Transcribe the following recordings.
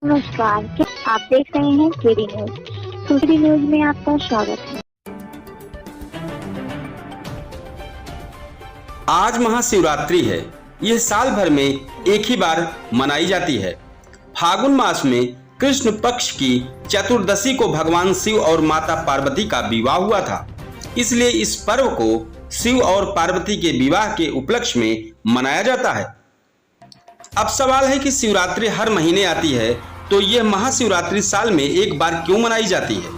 नमस्कार, क्या आप देख रहे हैं केडी न्यूज। केडी न्यूज में आपका स्वागत है। आज महाशिवरात्रि है। यह साल भर में एक ही बार मनाई जाती है। फागुन मास में कृष्ण पक्ष की चतुर्दशी को भगवान शिव और माता पार्वती का विवाह हुआ था। इसलिए इस पर्व को शिव और पार्वती के विवाह के उपलक्ष्य में मनाया जाता है। अब सवाल है कि शिवरात्रि हर महीने आती है, तो यह महाशिवरात्रि साल में एक बार क्यों मनाई जाती है?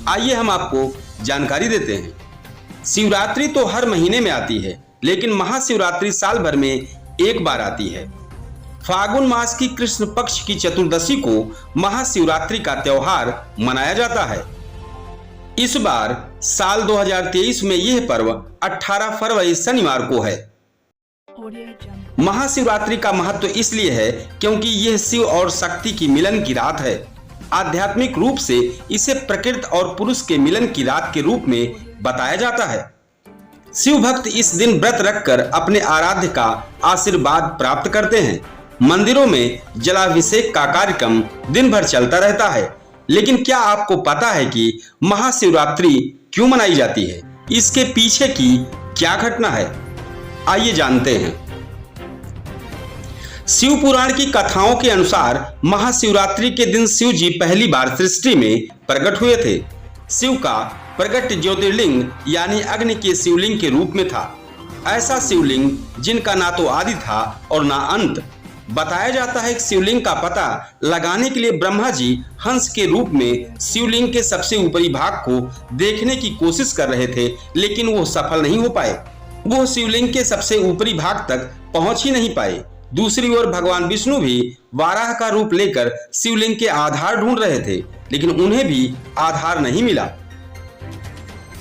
आइए हम आपको जानकारी देते हैं। शिवरात्रि तो हर महीने में आती है, लेकिन महाशिवरात्रि साल भर में एक बार आती है। फागुन मास की कृष्ण पक्ष की चतुर्दशी को महाशिवरात्रि का त्योहार मनाया जाता है। इस बार साल 2023 में यह पर्व 18 फरवरी शनिवार को है। महाशिवरात्रि का महत्व इसलिए है क्योंकि यह शिव और शक्ति की मिलन की रात है। आध्यात्मिक रूप से इसे प्रकृति और पुरुष के मिलन की रात के रूप में बताया जाता है। शिव भक्त इस दिन व्रत रखकर अपने आराध्य का आशीर्वाद प्राप्त करते हैं। मंदिरों में जलाभिषेक का कार्यक्रम दिन भर चलता रहता है। लेकिन क्या आपको पता है कि महाशिवरात्रि क्यों मनाई जाती है? इसके पीछे की क्या घटना है? आइए जानते हैं। शिव पुराण की कथाओं के अनुसार महाशिवरात्रि के दिन शिव जी पहली बार सृष्टि में प्रकट हुए थे। शिव का प्रकट ज्योतिर्लिंग यानी अग्नि के शिवलिंग के रूप में था। ऐसा शिवलिंग जिनका ना तो आदि था और ना अंत। बताया जाता है कि शिवलिंग का पता लगाने के लिए ब्रह्मा जी हंस के रूप में शिवलिंग के सबसे ऊपरी भाग को देखने की कोशिश कर रहे थे, लेकिन वो सफल नहीं हो पाए। वो शिवलिंग के सबसे ऊपरी भाग तक पहुंच ही नहीं पाए। दूसरी ओर भगवान विष्णु भी वाराह का रूप लेकर शिवलिंग के आधार ढूंढ रहे थे, लेकिन उन्हें भी आधार नहीं मिला।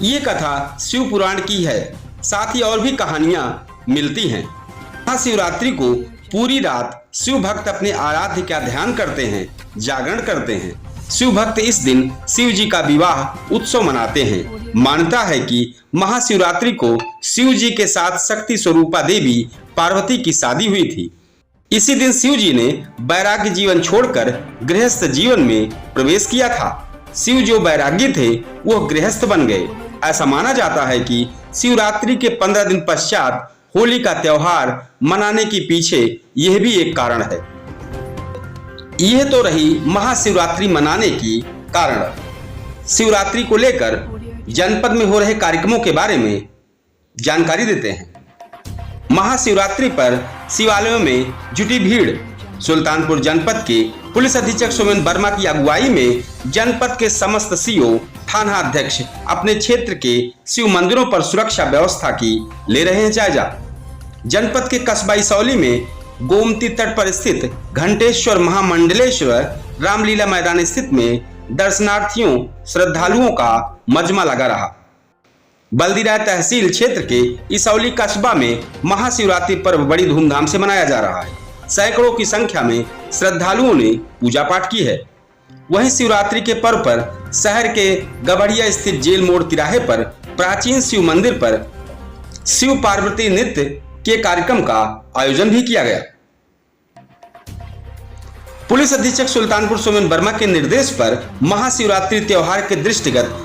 ये कथा शिव पुराण की है। साथ ही और भी कहानियां मिलती हैं। महाशिवरात्रि को पूरी रात शिव भक्त अपने आराध्य का ध्यान करते हैं, जागरण करते हैं। शिव भक्त इस दिन शिव जी का विवाह उत्सव मनाते हैं। मान्यता है कि महाशिवरात्रि को शिव जी के साथ शक्ति स्वरूपा देवी पार्वती की शादी हुई थी। इसी दिन शिव जी ने वैराग्य जीवन छोड़कर गृहस्थ जीवन में प्रवेश किया था। शिव जो वैरागी थे वह गृहस्थ बन गए। ऐसा माना जाता है कि शिवरात्रि के 15 दिन पश्चात होली का त्योहार मनाने के पीछे यह भी एक कारण है। यह तो रही महाशिवरात्रि मनाने की कारण। शिवरात्रि को लेकर जनपद में हो रहे कार्यक्रमों के बारे में जानकारी देते हैं। महाशिवरात्रि पर शिवालयों में जुटी भीड़। सुल्तानपुर जनपद के पुलिस अधीक्षक सोमेन वर्मा की अगुवाई में जनपद के समस्त सीओ, थाना अध्यक्ष अपने क्षेत्र के शिव मंदिरों पर सुरक्षा व्यवस्था की ले रहे हैं जायजा। जनपद के कस्बा इसौली में गोमती तट पर स्थित घंटेश्वर महामंडलेश्वर रामलीला मैदान स्थित में दर्शनार्थियों श्रद्धालुओं का मजमा लगा रहा। बल्दीराय तहसील क्षेत्र के इसौली कस्बा में महाशिवरात्रि पर्व बड़ी धूमधाम से मनाया जा रहा है। सैकड़ों की संख्या में श्रद्धालुओं ने पूजा पाठ की है। वहीं शिवरात्रि के पर्व पर शहर के गबड़िया स्थित जेल मोड़ तिराहे पर प्राचीन शिव मंदिर पर शिव पार्वती नृत्य के कार्यक्रम का आयोजन भी किया गया। पुलिस अधीक्षक सुल्तानपुर सोमेन वर्मा के निर्देश पर महाशिवरात्रि त्योहार के दृष्टिगत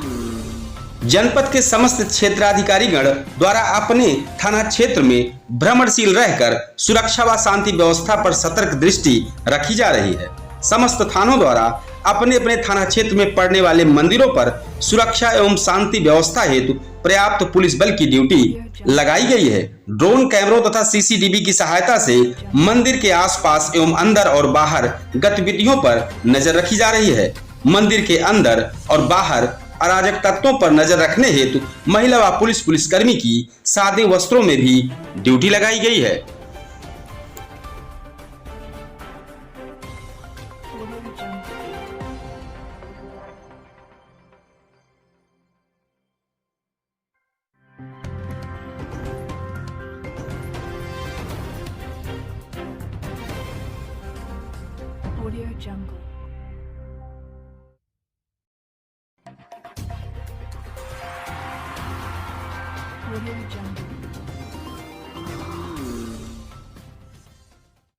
जनपद के समस्त क्षेत्राधिकारीगण द्वारा अपने थाना क्षेत्र में भ्रमणशील रहकर सुरक्षा व शांति व्यवस्था पर सतर्क दृष्टि रखी जा रही है। समस्त थानों द्वारा अपने अपने थाना क्षेत्र में पड़ने वाले मंदिरों पर सुरक्षा एवं शांति व्यवस्था हेतु पर्याप्त पुलिस बल की ड्यूटी लगाई गई है। ड्रोन कैमरों तथा सीसीटीवी की सहायता से मंदिर के आसपास एवं अंदर और बाहर गतिविधियों पर नजर रखी जा रही है। मंदिर के अंदर और बाहर अराजक तत्वों पर नजर रखने हेतु महिला व पुलिसकर्मी की सादे वस्त्रों में भी ड्यूटी लगाई गई है। Audio Jungle.